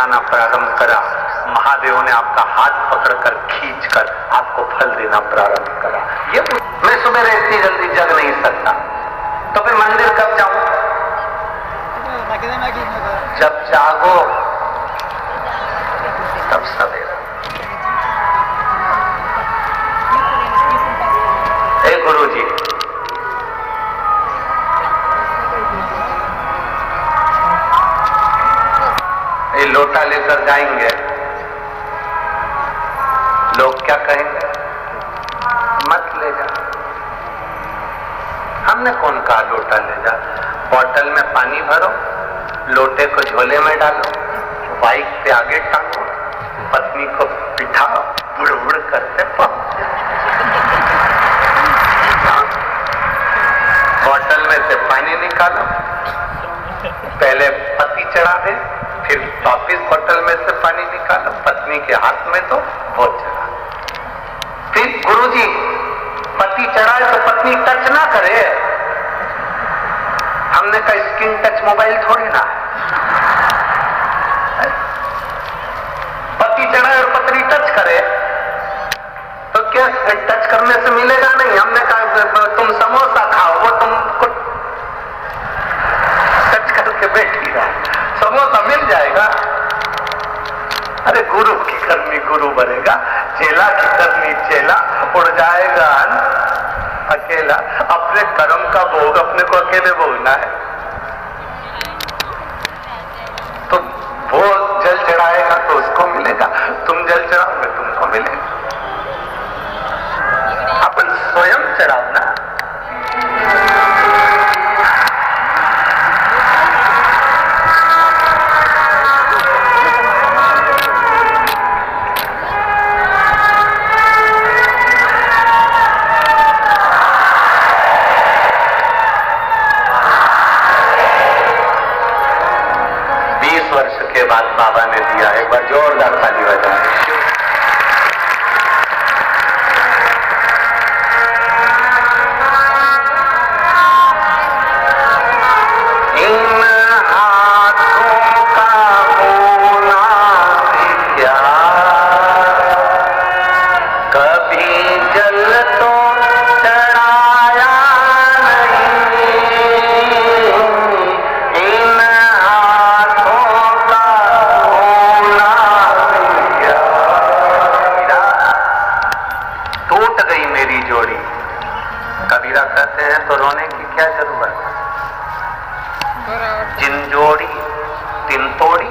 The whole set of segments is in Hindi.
चढ़ाना प्रारंभ करा, महादेव ने आपका हाथ पकड़कर खींचकर आपको फल देना प्रारंभ करा। ये मैं सुबह इतनी जल्दी जग नहीं सकता, तो फिर मंदिर कब जाऊं? जब जागो तब सवेरा। हे गुरु जी, ये लोटा लेकर जाएंगे, लोग क्या कहेंगे? मत ले जा। हमने कौन कहा लोटा ले जा? बोतल में पानी भरो, लोटे को झोले में डालो, बाइक पे आगे टांगो, पत्नी को बिठाओ, बुड़ करते बोतल में से पानी निकालो, पहले पति चढ़ा दे, फिर वापिस बोतल में से पानी निकालो, पत्नी के हाथ में तो वो चढ़ा। फिर गुरुजी पति चढ़ाए तो पत्नी टच ना करे। हमने कहा स्क्रीन टच मोबाइल थोड़ी ना है। पति चढ़ाए और पत्नी टच करे तो क्या टच करने से मिलेगा? नहीं। हमने कहा तुम समोसा खाओ, वो तुमको टच करके बैठी रहा, समोसा मिल जाएगा। अरे गुरु की करनी गुरु बनेगा, चेला की करनी चेला, उड़ जाएगा अकेला। अपने कर्म का भोग अपने को अकेले भोगना है। तो वो जल चढ़ाएगा तो उसको मिलेगा, तुम जल चढ़ाओगे तुमको मिलेगा। अपन स्वयं चढ़ाओ ना। बात बाबा ने दिया है, एक बार जोरदार ताली बजाएं। इन हाथों का होना क्या कभी जल तो चढ़ाया नहीं, इन जोड़ी। कबीरा कहते हैं तो रोने की क्या जरूरत है? जिन जोड़ी तिन तोड़ी,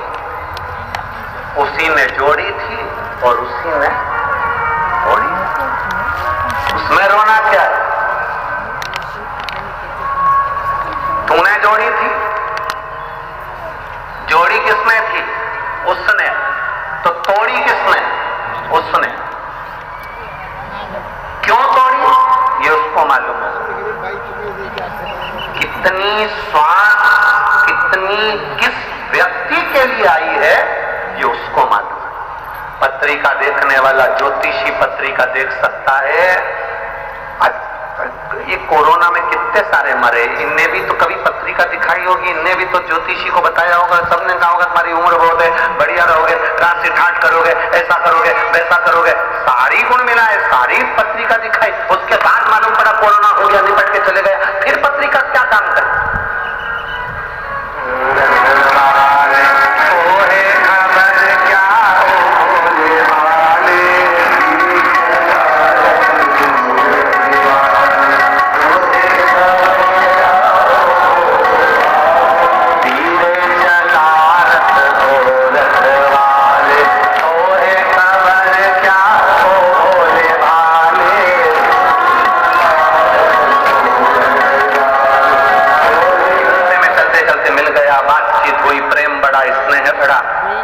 उसी में जोड़ी थी और उसी में तोड़ी, उसमें रोना क्या है? तूने जोड़ी थी, जोड़ी किसने थी? उसने। तो तोड़ी किसने? उसने। क्यों तोड़ी ये उसको मालूम है। कितनी स्वार्थ, कितनी किस व्यक्ति के लिए आई है ये उसको मालूम है। पत्रिका देखने वाला ज्योतिषी पत्रिका देख सकता है। ये कोरोना में कितने सारे मरे, इनने भी तो कभी पत्रिका दिखाई होगी, इनने भी तो ज्योतिषी को बताया होगा, सबने कहा होगा तुम्हारी उम्र बहुत है, बढ़िया रहोगे, राशि ठाट करोगे, ऐसा करोगे, वैसा करोगे, सारी गुण मिला है, सारी पत्रिका दिखाई। उसके बाद मालूम पड़ा कोरोना हो गया, निपट के चले गया, फिर पत्रिका क्या काम करे?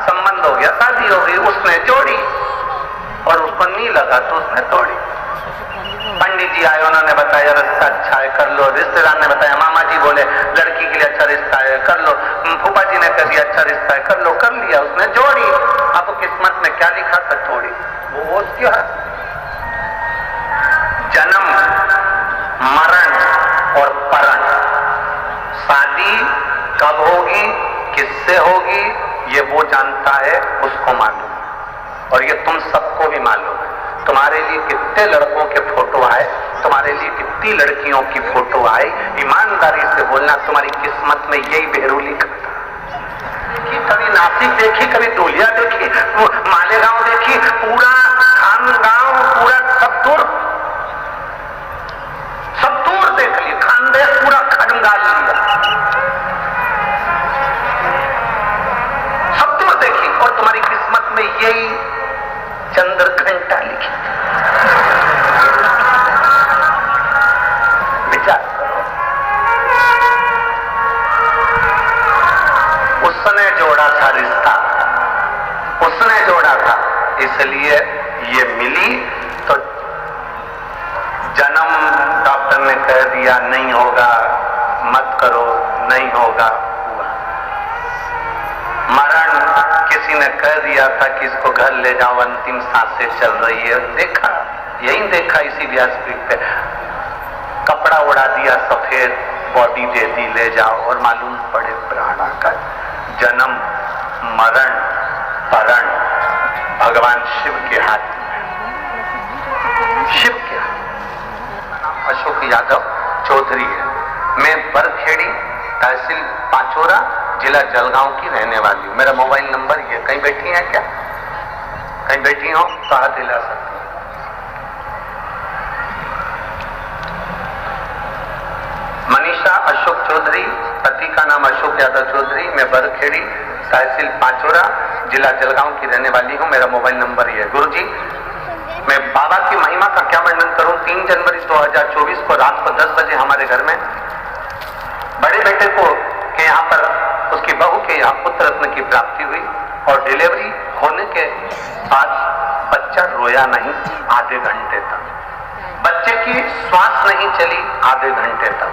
संबंध हो गया, शादी हो गई, उसने जोड़ी और उसको नहीं लगा तो उसने तोड़ी। पंडित जी आए, उन्होंने बताया रिश्ता अच्छा है कर लो, रिश्तेदार ने बताया, मामा जी बोले लड़की के लिए अच्छा रिश्ता है कर लो, फूफा जी ने कह दिया अच्छा रिश्ता है कर लो, कर लिया, उसने जोड़ी। अब किस्मत में क्या लिखा था? तोड़ी। वो क्या जन्म मरण और परण, शादी कब होगी, किससे होगी, ये वो जानता है, उसको मालूम है, और ये तुम सबको भी मालूम है। तुम्हारे लिए कितने लड़कों के फोटो आए, तुम्हारे लिए कितनी लड़कियों की फोटो आए, ईमानदारी से बोलना, तुम्हारी किस्मत में यही बेहरूली करता कि कभी नासिक देखी, कभी डोलिया देखी, मालेगांव देखी, पूरा खानगांव, पूरा सब दूर देख ली, खानदेश पूरा खंगाल लिया, सब दूर देखी, और तुम्हारी किस्मत में यही चंद्रघंटा लिखी। विचार करो, उसने जोड़ा था रिश्ता, उसने जोड़ा था, इसलिए ये मिली। तो जन्म डॉक्टर ने कह दिया नहीं होगा, मत करो, नहीं होगा, हुआ। मरण किसी ने कह दिया था कि इसको घर ले जाओ, अंतिम सांसें चल रही है, देखा, यही देखा इसी व्यासपीठ पे, कपड़ा उड़ा दिया सफेद, बॉडी दे दी, ले जाओ, और मालूम पड़े प्राण का जन्म मरण परण भगवान शिव के हाथ में, शिव के हाथ। अशोक यादव चौधरी है, मैं बरखेड़ी, तहसील पाचोरा, जिला जलगांव की रहने वाली हूँ। मेरा मोबाइल नंबर ये, कहीं बैठी हैं क्या? कहीं बैठी हो तो हाथ हिला सकती हैं। मनीषा अशोक चौधरी, पति का नाम अशोक यादव चौधरी, मैं बरखेड़ी, तहसील पाचोरा, जिला जलगांव की रहने वाली हूँ। मेरा मोबाइल नंबर ये है। गुरुजी, मैं बाबा की महिमा का क्या वर्णन करूं। 3 जनवरी 2024 को रात को 10 बजे हमारे घर में बड़े बेटे को के यहाँ पर, उसकी बहू के यहाँ पुत्र रत्न की प्राप्ति हुई, और डिलीवरी होने के बाद बच्चा रोया नहीं आधे घंटे तक, बच्चे की श्वास नहीं चली आधे घंटे तक।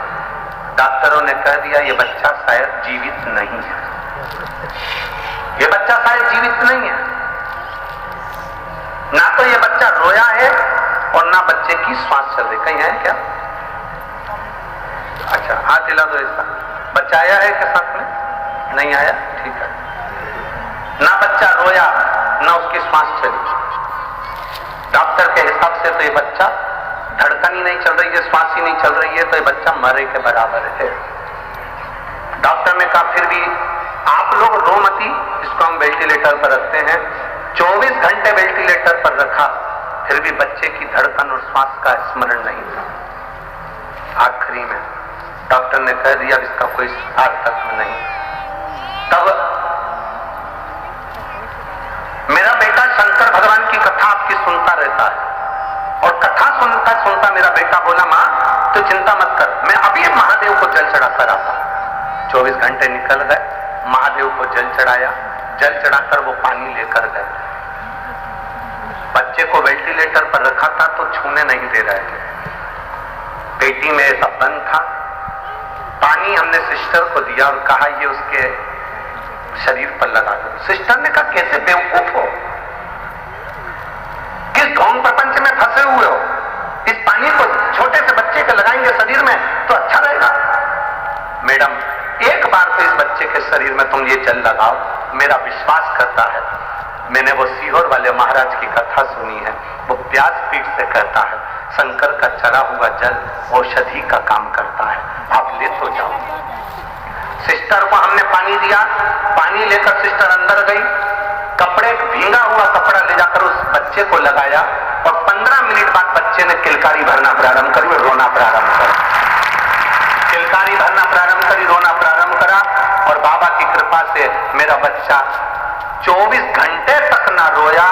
डॉक्टरों ने कह दिया ये बच्चा शायद जीवित नहीं है, ये बच्चा शायद जीवित नहीं है। ना तो ये बच्चा रोया है और ना बच्चे की श्वास चल रही। कहीं है क्या? अच्छा, हाथ हिला दो इसका। बच्चा आया है क्या साथ में? नहीं आया, ठीक है। ना बच्चा रोया, ना उसकी श्वास चली। डॉक्टर के हिसाब से तो ये बच्चा, धड़कन ही नहीं चल रही है, श्वास ही नहीं चल रही है, तो ये बच्चा मरे के बराबर है। डॉक्टर ने कहा फिर भी आप लोग रो मती, इसको हम वेंटिलेटर पर रखते हैं। 24 घंटे वेंटिलेटर पर रखा, फिर भी बच्चे की धड़कन और श्वास का स्मरण नहीं था। आखिरी में डॉक्टर ने कह दिया इसका कोई सार्थक नहीं। तब मेरा बेटा शंकर भगवान की कथा आपकी सुनता रहता है, और कथा सुनता सुनता मेरा बेटा बोला मां तो चिंता मत कर, मैं अभी महादेव को जल चढ़ाकर आता। 24 घंटे निकल गए, महादेव को जल चढ़ाया, जल चढ़ाकर वो पानी लेकर गए। बच्चे को वेंटिलेटर पर रखा था तो छूने नहीं दे रहे थे, पेटी में ऐसा बंद था। पानी हमने सिस्टर को दिया और कहा ये उसके शरीर पर लगा दो। सिस्टर ने कहा कैसे बेवकूफ हो, किस ढोंग प्रपंच में फंसे हुए हो, इस पानी को छोटे से बच्चे के लगाएंगे शरीर में तो अच्छा रहेगा। मैडम एक बार तो इस बच्चे के शरीर में तुम ये जल लगाओ, मेरा विश्वास करता है। मैंने वो सीहोर वाले महाराज की कथा सुनी है, वो व्यासपीठ से कहता है शंकर का चढ़ा हुआ जल औषधि का काम करता है, आप ले तो जाओ। सिस्टर को हमने पानी दिया, पानी लेकर सिस्टर अंदर गई, कपड़े भींगा हुआ कपड़ा ले जाकर उस बच्चे को लगाया, और 15 मिनट बाद बच्चे ने किलकारी भरना प्रारंभ करी और रोना प्रारंभ करा। किलकारी भरना प्रारंभ करी, रोना प्रारंभ करा, और बाबा की कृपा से मेरा बच्चा 24 घंटे तक ना रोया,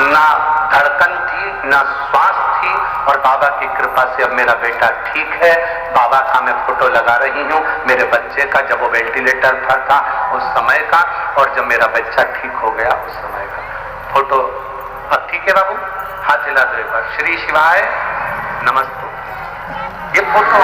ना धड़कन थी, ना श्वास थी, और बाबा की कृपा से अब मेरा बेटा ठीक है। बाबा का मैं फोटो लगा रही हूँ मेरे बच्चे का, जब वो वेंटिलेटर पर था उस समय का, और जब मेरा बच्चा ठीक हो गया उस समय का फोटो। अब ठीक है बाबू, हाथ हिला दो एक बार। श्री शिवाय नमस्ते। ये फोटो